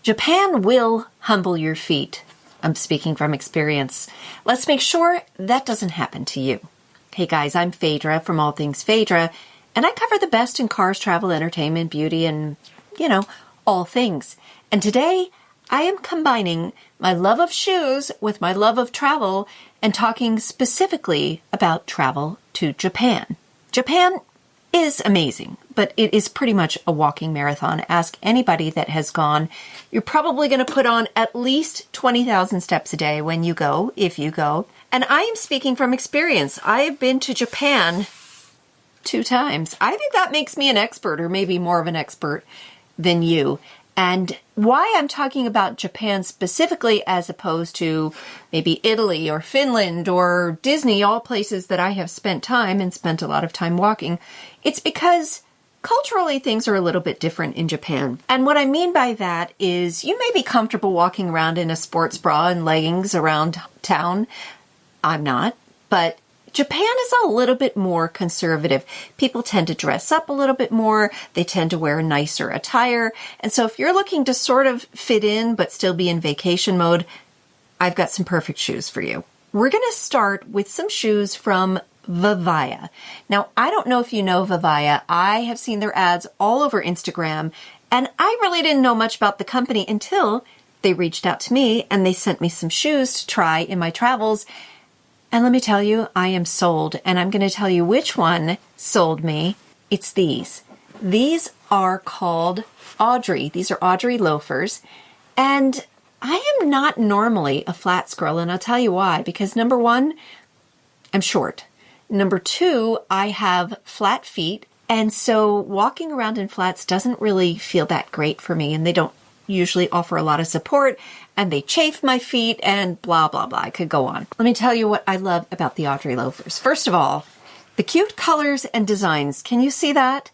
Japan will humble your feet. I'm speaking from experience. Let's make sure that doesn't happen to you. Hey guys, I'm Phaedra from All Things Phaedra, and I cover the best in cars, travel, entertainment, beauty, and, all things. And today, I am combining my love of shoes with my love of travel and talking specifically about travel to Japan. Japan is amazing, but it is pretty much a walking marathon. Ask anybody that has gone. You're probably going to put on at least 20,000 steps a day when you go, if you go. And I am speaking from experience. I have been to Japan 2 times. I think that makes me an expert, or maybe more of an expert than you. And why I'm talking about Japan specifically as opposed to maybe Italy or Finland or Disney, all places that I have spent time and spent a lot of time walking, it's because culturally things are a little bit different in Japan. And what I mean by that is you may be comfortable walking around in a sports bra and leggings around town. I'm not, but Japan is a little bit more conservative. People tend to dress up a little bit more. They tend to wear nicer attire. And so if you're looking to sort of fit in but still be in vacation mode, I've got some perfect shoes for you. We're going to start with some shoes from VIVAIA. Now, I don't know if you know VIVAIA. I have seen their ads all over Instagram, and I really didn't know much about the company until they reached out to me and they sent me some shoes to try in my travels. And let me tell you, I am sold, and I'm going to tell you which one sold me. It's these. These are called Audrey. These are Audrey loafers, and I am not normally a flats girl, and I'll tell you why. Because number one, I'm short. Number two, I have flat feet, and so walking around in flats doesn't really feel that great for me, and they don't usually offer a lot of support, and they chafe my feet, and blah, blah, blah. I could go on. Let me tell you what I love about the Audrey loafers. First of all, the cute colors and designs. Can you see that?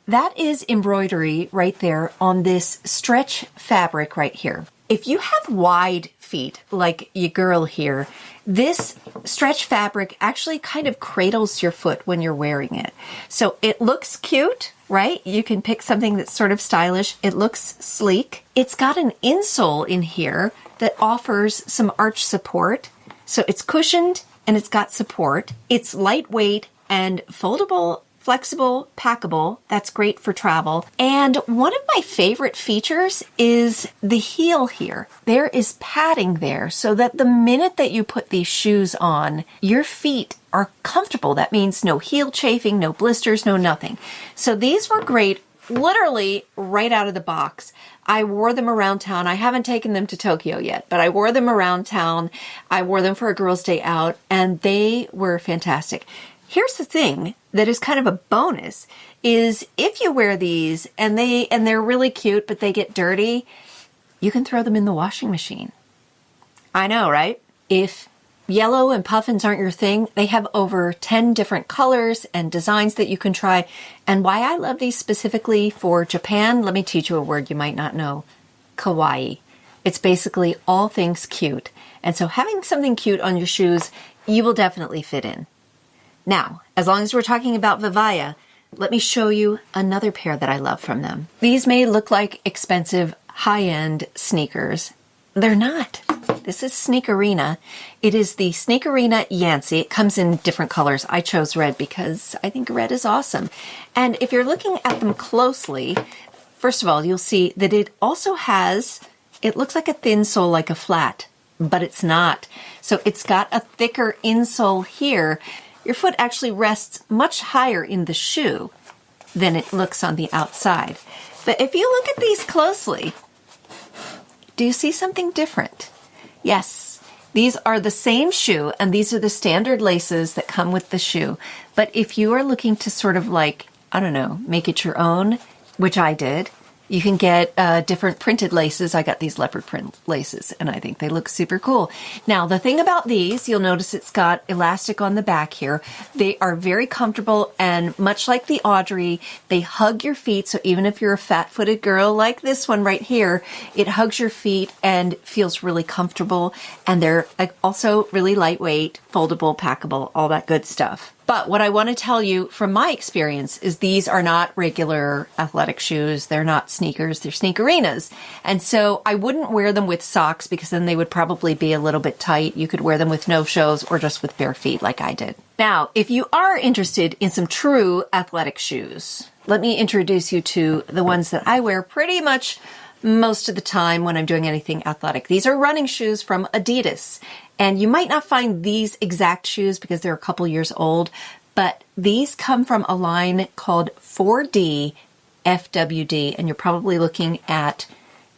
That is embroidery right there on this stretch fabric right here. If you have wide feet, like your girl here, this stretch fabric actually kind of cradles your foot when you're wearing it. So it looks cute, right? You can pick something that's sort of stylish. It looks sleek. It's got an insole in here that offers some arch support. So it's cushioned and it's got support. It's lightweight and foldable, flexible, packable. That's great for travel. And one of my favorite features is the heel here. There is padding there so that the minute that you put these shoes on, your feet are comfortable. That means no heel chafing, no blisters, no nothing. So these were great, literally right out of the box. I wore them around town. I haven't taken them to Tokyo yet, but I wore them around town. I wore them for a girls' day out, and they were fantastic. Here's the thing that is kind of a bonus is if you wear these and they're really cute, but they get dirty, you can throw them in the washing machine. I know, right? If yellow and puffins aren't your thing, they have over 10 different colors and designs that you can try. And why I love these specifically for Japan, let me teach you a word you might not know. Kawaii. It's basically all things cute. And so having something cute on your shoes, you will definitely fit in. Now, as long as we're talking about VIVAIA, let me show you another pair that I love from them. These may look like expensive, high-end sneakers. They're not. This is Sneakerina. It is the Sneakerina Yancy. It comes in different colors. I chose red because I think red is awesome. And if you're looking at them closely, first of all, you'll see that it also has, it looks like a thin sole, like a flat, but it's not. So it's got a thicker insole here. Your foot actually rests much higher in the shoe than it looks on the outside. But if you look at these closely, do you see something different? Yes, these are the same shoe, and these are the standard laces that come with the shoe. But if you are looking to sort of like, I don't know, make it your own, which I did, you can get different printed laces. I got these leopard print laces, and I think they look super cool. Now, the thing about these, you'll notice it's got elastic on the back here. They are very comfortable, and much like the Audrey, they hug your feet. So even if you're a fat-footed girl like this one right here, it hugs your feet and feels really comfortable. And they're also really lightweight, foldable, packable, all that good stuff. But what I want to tell you from my experience is these are not regular athletic shoes. They're not sneakers, they're sneakerinas. And so I wouldn't wear them with socks because then they would probably be a little bit tight. You could wear them with no-shows or just with bare feet like I did. Now, if you are interested in some true athletic shoes, let me introduce you to the ones that I wear pretty much most of the time when I'm doing anything athletic. These are running shoes from Adidas. And you might not find these exact shoes because they're a couple years old, but these come from a line called 4D FWD, and you're probably looking at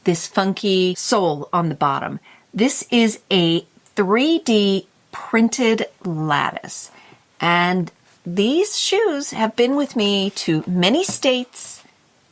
this funky sole on the bottom. This is a 3D printed lattice, and these shoes have been with me to many states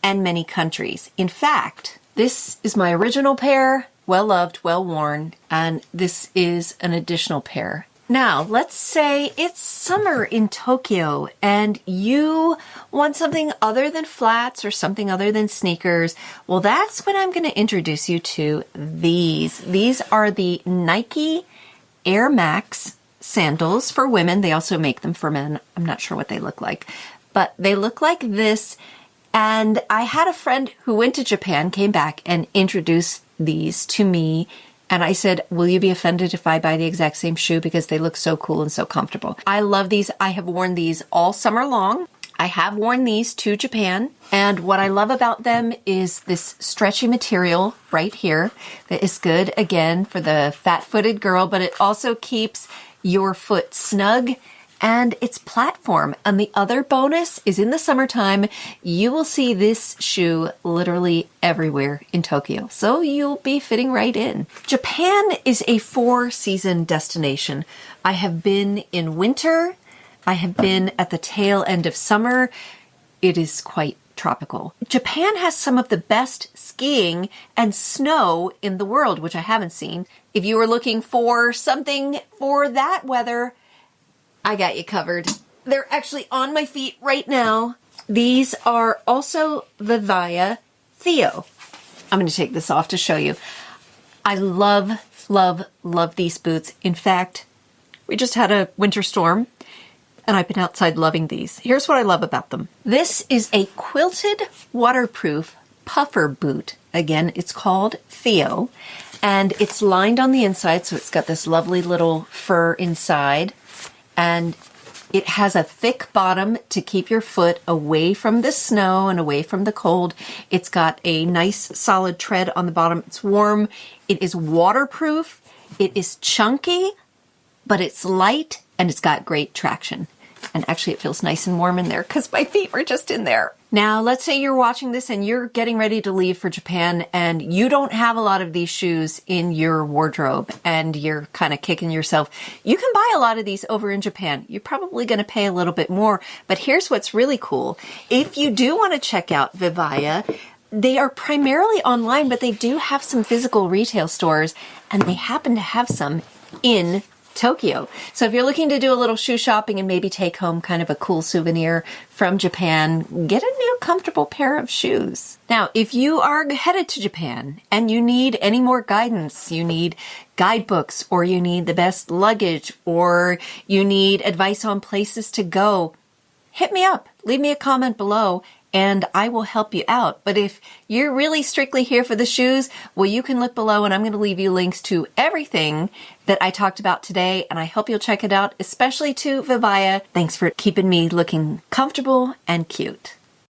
and many countries. In fact, this is my original pair, well loved, well worn, and this is an additional pair. Now, let's say it's summer in Tokyo and you want something other than flats or something other than sneakers. Well, that's when I'm going to introduce you to these. These are the Nike Air Max sandals for women. They also make them for men. I'm not sure what they look like, but they look like this. And I had a friend who went to Japan, came back and introduced these to me. And I said, will you be offended if I buy the exact same shoe because they look so cool and so comfortable? I love these. I have worn these all summer long. I have worn these to Japan. And what I love about them is this stretchy material right here that is good, again, for the fat-footed girl, but it also keeps your foot snug and it's platform. And the other bonus is in the summertime, you will see this shoe literally everywhere in Tokyo. So you'll be fitting right in. Japan is a 4-season destination. I have been in winter. I have been at the tail end of summer. It is quite tropical. Japan has some of the best skiing and snow in the world, which I haven't seen. If you were looking for something for that weather, I got you covered. They're actually on my feet right now. These are also VIVAIA Theo. I'm going to take this off to show you. I love, love, love these boots. In fact, we just had a winter storm and I've been outside loving these. Here's what I love about them. This is a quilted waterproof puffer boot. Again, it's called Theo, and it's lined on the inside, so it's got this lovely little fur inside. And it has a thick bottom to keep your foot away from the snow and away from the cold. It's got a nice solid tread on the bottom. It's warm. It is waterproof. It is chunky, but it's light and it's got great traction. And actually it feels nice and warm in there because my feet were just in there. Now, let's say you're watching this and you're getting ready to leave for Japan and you don't have a lot of these shoes in your wardrobe and you're kind of kicking yourself. You can buy a lot of these over in Japan. You're probably going to pay a little bit more, but here's what's really cool. If you do want to check out VIVAIA, they are primarily online, but they do have some physical retail stores and they happen to have some in Tokyo. So if you're looking to do a little shoe shopping and maybe take home kind of a cool souvenir from Japan, get a new comfortable pair of shoes. Now, if you are headed to Japan and you need any more guidance, you need guidebooks, or you need the best luggage, or you need advice on places to go, hit me up. Leave me a comment below and I will help you out. But if you're really strictly here for the shoes, well, you can look below and I'm going to leave you links to everything that I talked about today, and I hope you'll check it out, especially to VIVAIA. Thanks for keeping me looking comfortable and cute.